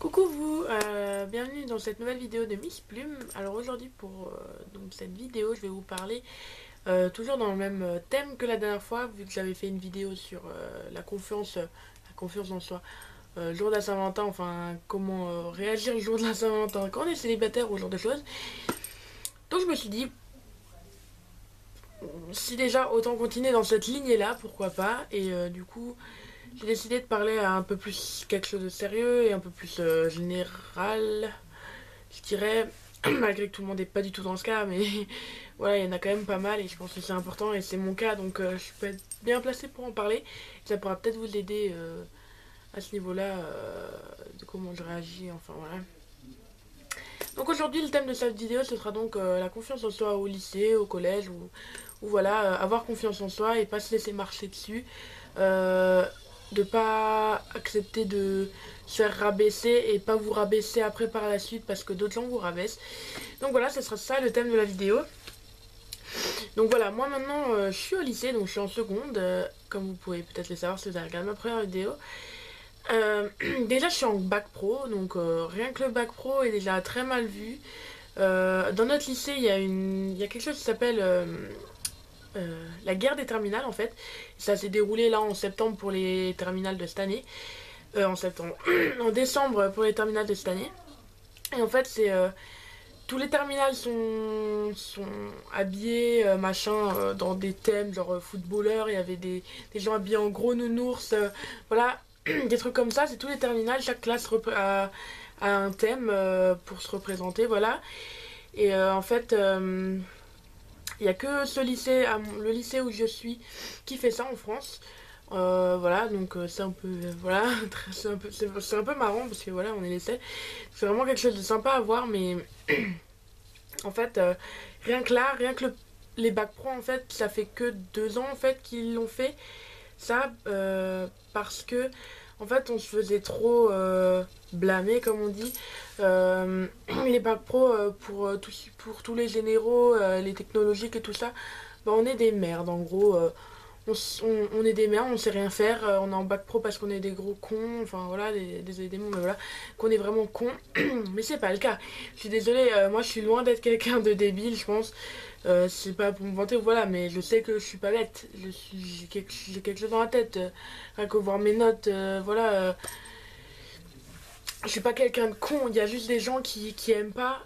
Coucou vous, bienvenue dans cette nouvelle vidéo de Miss Plume. Alors aujourd'hui pour donc cette vidéo je vais vous parler toujours dans le même thème que la dernière fois, vu que j'avais fait une vidéo sur la confiance en soi, le jour de la Saint-Valentin, enfin comment réagir le jour de la Saint-Valentin quand on est célibataire ou ce genre de choses. Donc je me suis dit, si déjà autant continuer dans cette lignée là, pourquoi pas, et du coup j'ai décidé de parler à un peu plus quelque chose de sérieux et un peu plus général, je dirais, malgré que tout le monde n'est pas du tout dans ce cas, mais voilà, il y en a quand même pas mal et je pense que c'est important et c'est mon cas, donc je peux être bien placée pour en parler. Ça pourra peut-être vous aider à ce niveau-là, de comment je réagis, enfin voilà. Donc aujourd'hui, le thème de cette vidéo, ce sera donc la confiance en soi au lycée, au collège, ou voilà, avoir confiance en soi et pas se laisser marcher dessus. De pas accepter de se faire rabaisser et pas vous rabaisser après par la suite parce que d'autres gens vous rabaissent. Donc voilà, ce sera ça le thème de la vidéo. Donc voilà, moi maintenant je suis au lycée, donc je suis en seconde, comme vous pouvez peut-être le savoir si vous avez regardé ma première vidéo. Déjà je suis en bac pro, donc rien que le bac pro est déjà très mal vu. Dans notre lycée il y a quelque chose qui s'appelle la guerre des terminales en fait. Ça s'est déroulé là en septembre pour les terminales de cette année. En septembre, en décembre pour les terminales de cette année. Et en fait c'est tous les terminales sont habillés machin dans des thèmes genre footballeurs. Il y avait des gens habillés en gros nounours, voilà. Des trucs comme ça, c'est tous les terminales, chaque classe a un thème pour se représenter, voilà. Et en fait, il n'y a que ce lycée, le lycée où je suis, qui fait ça en France. Voilà, donc c'est un peu, voilà, c'est un peu marrant parce que voilà, on est lycée. C'est vraiment quelque chose de sympa à voir, mais en fait, rien que là, rien que les bacs pro, en fait, ça fait que 2 ans en fait qu'ils l'ont fait. Ça, parce que en fait, on se faisait trop blâmer, comme on dit. Les bacs pro pour tous les généraux, les technologiques et tout ça, bah, on est des merdes en gros. On est des merdes, on sait rien faire, on est en bac pro parce qu'on est des gros cons, enfin voilà, désolé des mots, mais voilà, qu'on est vraiment cons, mais c'est pas le cas. Je suis désolée, moi je suis loin d'être quelqu'un de débile, je pense. C'est pas pour me vanter, voilà, mais je sais que je suis pas bête, j'ai quelque chose dans la tête, rien que voir mes notes, voilà. Je suis pas quelqu'un de con, il y a juste des gens qui aiment pas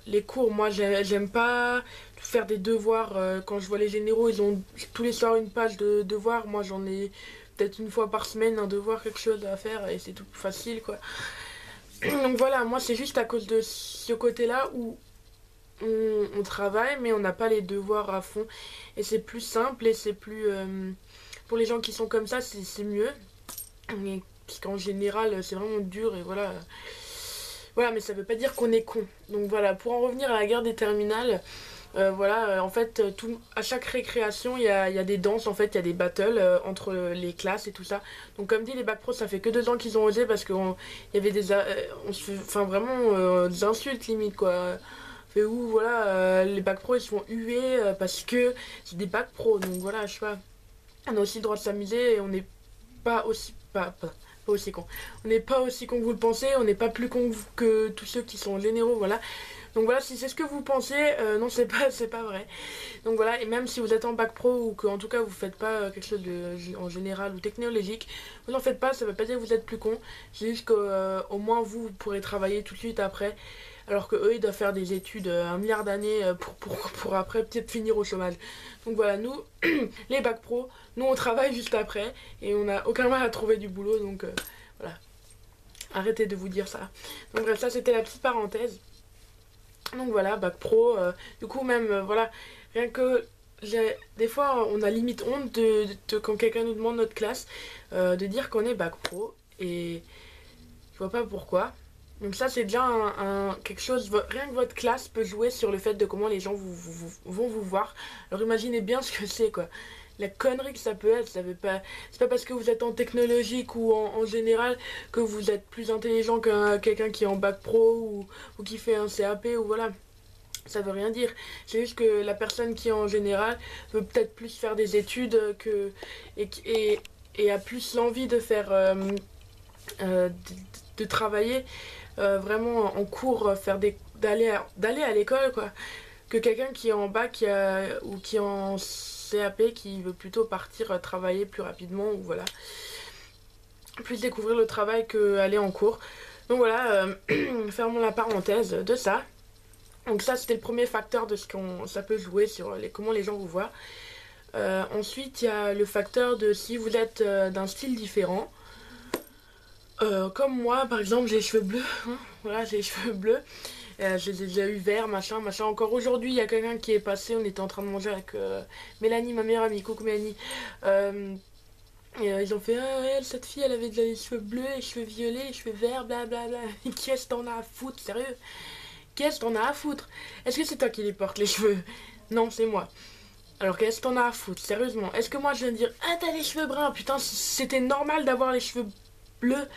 les cours. Moi j'aime pas faire des devoirs. Quand je vois les généraux, ils ont tous les soirs une page de devoirs. Moi j'en ai peut-être une fois par semaine un devoir, quelque chose à faire et c'est tout facile quoi. Donc voilà, moi c'est juste à cause de ce côté-là où on travaille mais on n'a pas les devoirs à fond. Et c'est plus simple et c'est plus... pour les gens qui sont comme ça, c'est mieux. Mais parce qu'en général c'est vraiment dur et voilà. Voilà, mais ça veut pas dire qu'on est con. Donc voilà, pour en revenir à la guerre des terminales, voilà, en fait, à chaque récréation, il y a des danses, en fait, il y a des battles entre les classes et tout ça. Donc comme dit, les bacs pro, ça fait que 2 ans qu'ils ont osé parce qu'il y avait on se fait, enfin vraiment, des insultes limite, quoi. Fait où, voilà, les bacs pro, ils se font huer parce que c'est des bacs pro. Donc voilà, je sais pas, on a aussi le droit de s'amuser et on n'est pas aussi... pas aussi con. On n'est pas aussi con que vous le pensez, on n'est pas plus con que tous ceux qui sont généraux, voilà. Donc voilà, si c'est ce que vous pensez, non c'est pas vrai. Donc voilà, et même si vous êtes en bac pro ou que en tout cas vous faites pas quelque chose en général ou technologique, vous n'en faites pas, ça veut pas dire que vous êtes plus con. C'est juste qu'au moins vous pourrez travailler tout de suite après. Alors que eux ils doivent faire des études 1 milliard d'années pour après peut-être finir au chômage. Donc voilà, nous, les bacs pro, nous on travaille juste après et on n'a aucun mal à trouver du boulot, donc voilà. Arrêtez de vous dire ça. Donc bref, ça c'était la petite parenthèse. Donc voilà, bac pro, du coup même, voilà, rien que... Des fois on a limite honte quand quelqu'un nous demande notre classe, de dire qu'on est bac pro, et je vois pas pourquoi. Donc ça c'est déjà quelque chose, rien que votre classe peut jouer sur le fait de comment les gens vont vous voir. Alors imaginez bien ce que c'est quoi. La connerie que ça peut être, c'est pas parce que vous êtes en technologique ou en général que vous êtes plus intelligent qu'un quelqu'un qui est en bac pro ou qui fait un CAP ou voilà. Ça veut rien dire. C'est juste que la personne qui est en général veut peut-être plus faire des études et a plus l'envie de faire de travailler vraiment en cours, d'aller à l'école, quoi, que quelqu'un qui est en bac ou qui est en CAP, qui veut plutôt partir travailler plus rapidement, ou voilà, plus découvrir le travail qu'aller en cours. Donc voilà, fermons la parenthèse de ça. Donc ça, c'était le premier facteur de ça peut jouer sur comment les gens vous voient. Ensuite, il y a le facteur de si vous êtes d'un style différent. Comme moi, par exemple, j'ai les cheveux bleus. Hein, voilà, j'ai les cheveux bleus. Je les ai déjà eu verts, machin. Encore aujourd'hui, il y a quelqu'un qui est passé. On était en train de manger avec Mélanie, ma meilleure amie. Coucou Mélanie. Ils ont fait elle, cette fille, elle avait déjà les cheveux bleus, les cheveux violets, les cheveux verts, blablabla. Qu'est-ce que t'en as à foutre, sérieux? Qu'est-ce que t'en as à foutre? Est-ce que c'est toi qui les portes, les cheveux? Non, c'est moi. Alors qu'est-ce que t'en as à foutre, sérieusement? Est-ce que moi je viens de dire ah t'as les cheveux bruns? Putain, si c'était normal d'avoir les cheveux bleus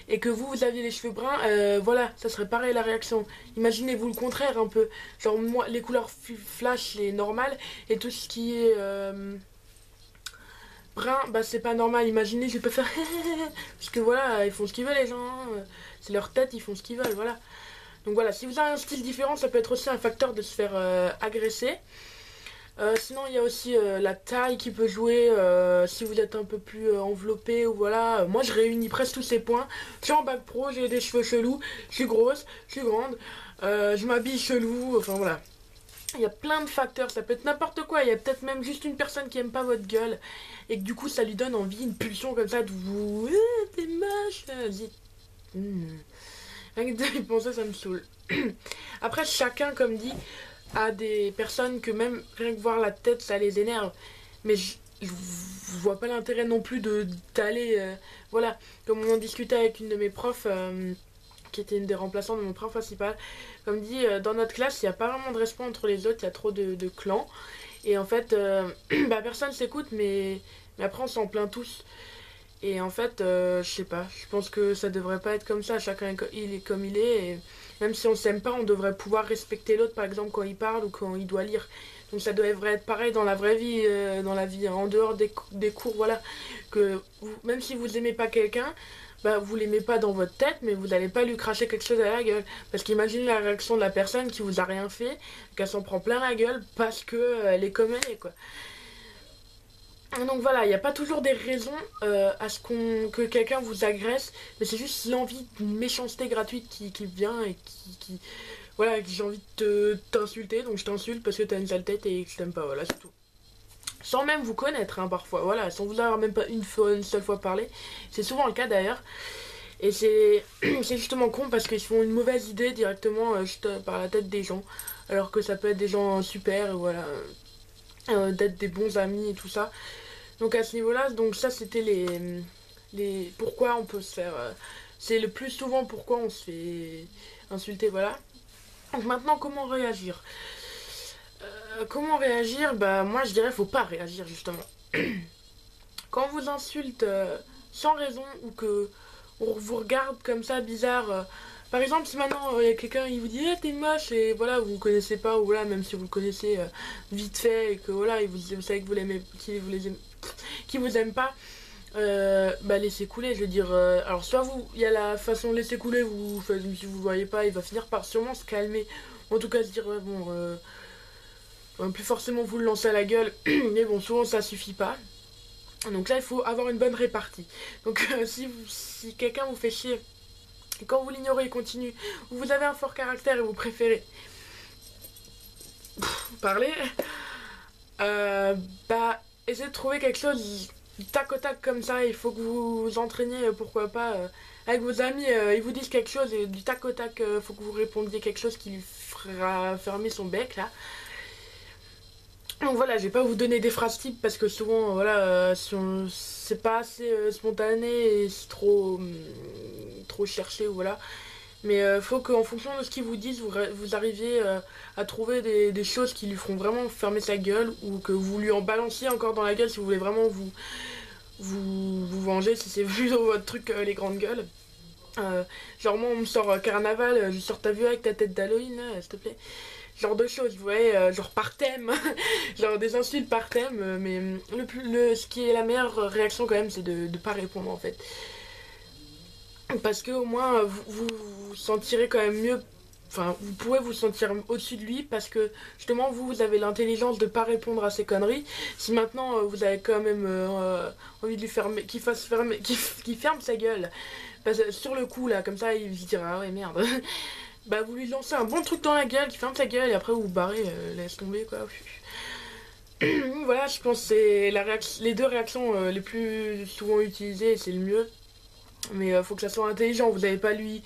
et que vous aviez les cheveux bruns, voilà, ça serait pareil la réaction. Imaginez-vous le contraire un peu. Genre moi, les couleurs flash, les normales, et tout ce qui est brun, bah c'est pas normal. Imaginez, je peux faire parce que voilà, ils font ce qu'ils veulent les gens, hein. C'est leur tête, ils font ce qu'ils veulent, voilà. Donc voilà, si vous avez un style différent, ça peut être aussi un facteur de se faire agresser. Sinon, il y a aussi la taille qui peut jouer si vous êtes un peu plus enveloppé ou voilà. Moi, je réunis presque tous ces points. Je suis en bac pro, j'ai des cheveux chelous, je suis grosse, je suis grande, je m'habille chelou, enfin voilà. Il y a plein de facteurs, ça peut être n'importe quoi. Il y a peut-être même juste une personne qui aime pas votre gueule et que du coup, ça lui donne envie, une pulsion comme ça de vous. T'es moche, vas-y. Rien que de y penser, ça me saoule. Après, chacun, comme dit, a des personnes que même rien que voir la tête, ça les énerve. Mais je vois pas l'intérêt non plus d'aller. Voilà, comme on en discutait avec une de mes profs, qui était une des remplaçantes de mon prof principal, comme dit, dans notre classe, il n'y a pas vraiment de respect entre les autres, il y a trop de clans. Et en fait, bah, personne s'écoute, mais après, on s'en plaint tous. Et en fait, je sais pas, je pense que ça devrait pas être comme ça, chacun il est comme il est, et même si on s'aime pas, on devrait pouvoir respecter l'autre, par exemple quand il parle ou quand il doit lire. Donc ça devrait être pareil dans la vraie vie, dans la vie en dehors des cours, voilà. Même si vous aimez pas quelqu'un, bah vous l'aimez pas dans votre tête, mais vous allez pas lui cracher quelque chose à la gueule. Parce qu'imaginez la réaction de la personne qui vous a rien fait, qu'elle s'en prend plein la gueule parce que elle est comme elle est, quoi. Donc voilà, il n'y a pas toujours des raisons à ce que quelqu'un vous agresse, mais c'est juste l'envie d'une méchanceté gratuite qui vient et voilà, que j'ai envie de t'insulter, donc je t'insulte parce que t'as une sale tête et que je t'aime pas, voilà, c'est tout. Sans même vous connaître, hein, parfois, voilà, sans vous avoir même pas une seule fois parlé. C'est souvent le cas d'ailleurs. Et c'est justement con parce qu'ils font une mauvaise idée directement juste par la tête des gens, alors que ça peut être des gens super, voilà, d'être des bons amis et tout ça. Donc à ce niveau-là, donc ça c'était les pourquoi on peut se faire. C'est le plus souvent pourquoi on se fait insulter, voilà. Donc maintenant, comment réagir? Comment réagir? Bah moi je dirais faut pas réagir justement. Quand on vous insulte sans raison ou que on vous regarde comme ça bizarre. Par exemple, si maintenant il y a quelqu'un qui vous dit t'es moche et voilà, vous connaissez pas, ou voilà, même si vous le connaissez vite fait et que voilà, vous savez que vous l'aimez, qui vous aime pas, bah laissez couler, je veux dire. Alors soit il y a la façon de laisser couler, si vous le voyez pas, il va finir par sûrement se calmer. En tout cas se dire plus forcément vous le lancer à la gueule, mais bon, souvent ça suffit pas. Donc là il faut avoir une bonne répartie. Donc si quelqu'un vous fait chier, et quand vous l'ignorez, il continue, ou vous avez un fort caractère et vous préférez parler, bah essayez de trouver quelque chose tac au tac comme ça. Il faut que vous vous entraîniez, pourquoi pas, avec vos amis, ils vous disent quelque chose et du tac au tac, faut que vous répondiez quelque chose qui lui fera fermer son bec là. Donc voilà, je vais pas vous donner des phrases types parce que souvent, voilà, c'est pas assez spontané et c'est trop cherché, voilà. Mais faut qu'en fonction de ce qu'ils vous disent, vous arriviez à trouver des choses qui lui feront vraiment fermer sa gueule, ou que vous lui en balanciez encore dans la gueule si vous voulez vraiment vous venger, si c'est vu dans votre truc les grandes gueules. Genre moi on me sort carnaval, je sors ta vue avec ta tête d'Halloween, s'il te plaît. Genre de choses, vous voyez, genre par thème, genre des insultes par thème, mais ce qui est la meilleure réaction quand même, c'est de pas répondre en fait. Parce que au moins vous vous sentirez quand même mieux. Enfin, vous pourrez vous sentir au-dessus de lui parce que justement vous avez l'intelligence de pas répondre à ses conneries. Si maintenant vous avez quand même envie de lui fermer, qu'il fasse fermer, qu'il ferme sa gueule, parce que sur le coup là, comme ça il se dira ah ouais merde. Bah vous lui lancez un bon truc dans la gueule, qui ferme sa gueule et après vous vous barrez, laisse tomber quoi. Voilà, je pense que c'est les deux réactions les plus souvent utilisées, c'est le mieux. Mais faut que ça soit intelligent, vous n'allez pas lui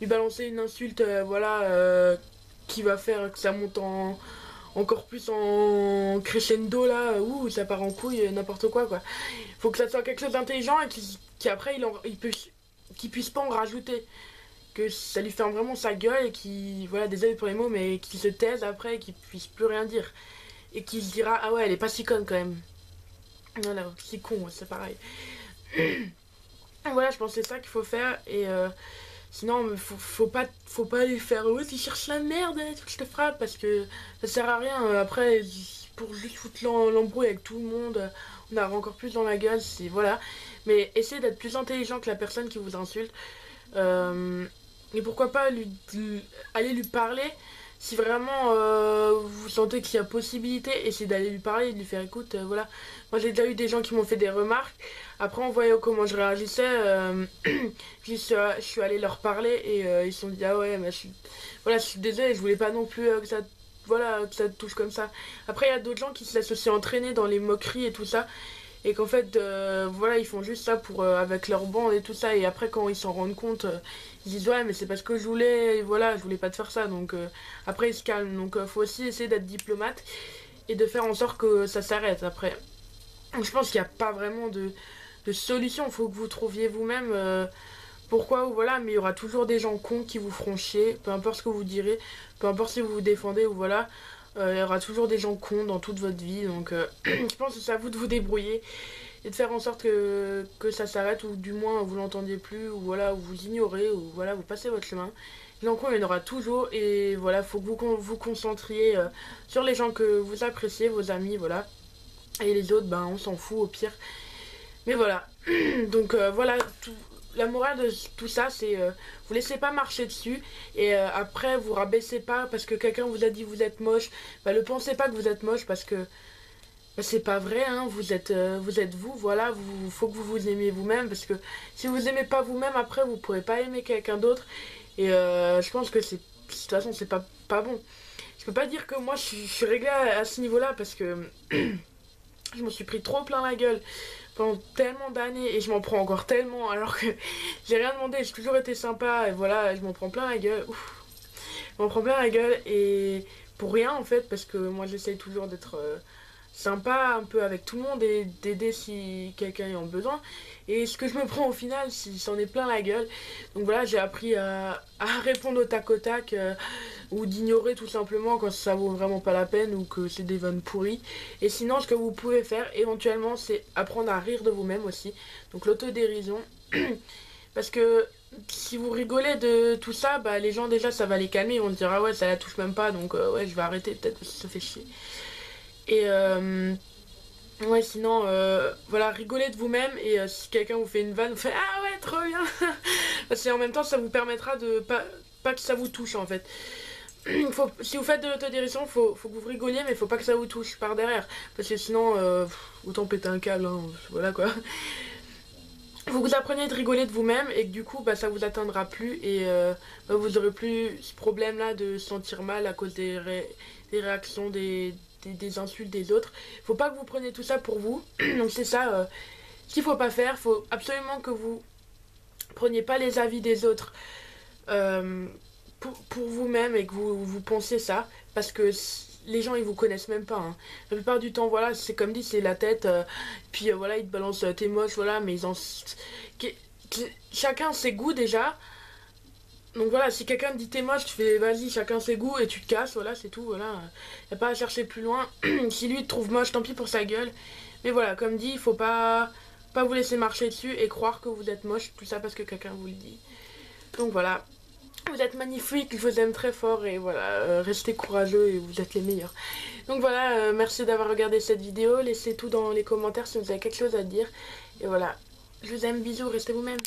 balancer une insulte, voilà, qui va faire que ça monte encore plus en crescendo là, ouh, ça part en couille, n'importe quoi quoi. Faut que ça soit quelque chose d'intelligent et qui après qu'il puisse pas en rajouter. Que ça lui ferme vraiment sa gueule et qui, voilà, désolé pour les mots, mais qu'il se taise après et qu'il puisse plus rien dire. Et qu'il se dira, ah ouais, elle est pas si conne quand même. Voilà, si con, c'est pareil. Voilà, je pense que c'est ça qu'il faut faire et sinon faut pas lui faire ouais tu cherches la merde, faut que je te frappe parce que ça sert à rien. Après pour juste foutre l'embrouille avec tout le monde, on a encore plus dans la gueule, c'est voilà. Mais essayez d'être plus intelligent que la personne qui vous insulte. Et pourquoi pas aller lui parler si vraiment vous sentez qu'il y a possibilité, essayez d'aller lui parler et de lui faire écoute, voilà. Moi j'ai déjà eu des gens qui m'ont fait des remarques. Après en voyant comment je réagissais, je suis allée leur parler et ils se sont dit ah ouais mais voilà, je suis désolée, je voulais pas non plus que ça voilà que ça te touche comme ça. Après il y a d'autres gens qui se laissent aussi entraîner dans les moqueries et tout ça. Et qu'en fait, voilà, ils font juste ça pour avec leur bande et tout ça. Et après, quand ils s'en rendent compte, ils disent ouais, mais c'est parce que je voulais, voilà, je voulais pas te faire ça. Donc après, ils se calment. Donc faut aussi essayer d'être diplomate et de faire en sorte que ça s'arrête. Après, je pense qu'il n'y a pas vraiment de solution. Il faut que vous trouviez vous-même pourquoi ou voilà. Mais il y aura toujours des gens cons qui vous feront chier, peu importe ce que vous direz, peu importe si vous vous défendez ou voilà. Il y aura toujours des gens cons dans toute votre vie, donc je pense que c'est à vous de vous débrouiller et de faire en sorte que ça s'arrête, ou du moins vous l'entendiez plus, ou voilà, ou vous ignorez, ou voilà, vous passez votre chemin. Les gens cons, il y en aura toujours, et voilà, faut que vous concentriez sur les gens que vous appréciez, vos amis, voilà. Et les autres, ben on s'en fout au pire. Mais voilà, donc voilà, la morale de tout ça, c'est vous laissez pas marcher dessus et après vous rabaissez pas parce que quelqu'un vous a dit vous êtes moche. Bah, ne pensez pas que vous êtes moche parce que bah, c'est pas vrai, hein, vous êtes vous, voilà, faut que vous vous aimiez vous-même parce que si vous aimez pas vous-même, après vous pourrez pas aimer quelqu'un d'autre et je pense que de toute façon c'est pas bon. Je peux pas dire que moi je suis réglée à ce niveau-là parce que je m'en suis pris trop plein la gueule pendant tellement d'années et je m'en prends encore tellement alors que j'ai rien demandé, j'ai toujours été sympa et voilà, je m'en prends plein la gueule. Ouf. Je m'en prends plein la gueule et pour rien en fait parce que moi j'essaye toujours d'être sympa un peu avec tout le monde et d'aider si quelqu'un est en besoin. Et ce que je me prends au final, c'en est plein la gueule. Donc voilà, j'ai appris à répondre au tac au tac ou d'ignorer tout simplement quand ça vaut vraiment pas la peine ou que c'est des vannes pourries. Et sinon, ce que vous pouvez faire éventuellement, c'est apprendre à rire de vous-même aussi. Donc l'autodérision. Parce que si vous rigolez de tout ça, bah, les gens déjà ça va les calmer, ils vont se dire ah ouais ça la touche même pas donc ouais je vais arrêter peut-être parce que ça fait chier. Et ouais sinon voilà rigolez de vous-même et si quelqu'un vous fait une vanne, vous faites ah ouais trop bien. Parce que en même temps ça vous permettra de pas que ça vous touche en fait. Si vous faites de l'autodérision, faut que vous rigoliez mais faut pas que ça vous touche par derrière. Parce que sinon autant péter un câble, hein, voilà quoi. Faut que vous appreniez de rigoler de vous-même et que du coup bah, ça vous atteindra plus et bah, vous aurez plus ce problème là de se sentir mal à cause des réactions des insultes des autres. Faut pas que vous preniez tout ça pour vous. Donc c'est ça ce qu'il faut pas faire. Faut absolument que vous preniez pas les avis des autres pour vous-même et que vous pensiez ça parce que les gens ils vous connaissent même pas hein. La plupart du temps voilà c'est comme dit c'est la tête puis voilà ils te balancent t'es moche voilà mais chacun ses goûts déjà. Donc voilà si quelqu'un te dit t'es moche tu fais vas-y chacun ses goûts et tu te casses voilà c'est tout voilà y a pas à chercher plus loin. Si lui te trouve moche tant pis pour sa gueule mais voilà comme dit il faut pas vous laisser marcher dessus et croire que vous êtes moche tout ça parce que quelqu'un vous le dit. Donc voilà. Vous êtes magnifiques, je vous aime très fort et voilà, restez courageux et vous êtes les meilleurs. Donc voilà, merci d'avoir regardé cette vidéo, laissez tout dans les commentaires si vous avez quelque chose à dire. Et voilà, je vous aime, bisous, restez vous-même.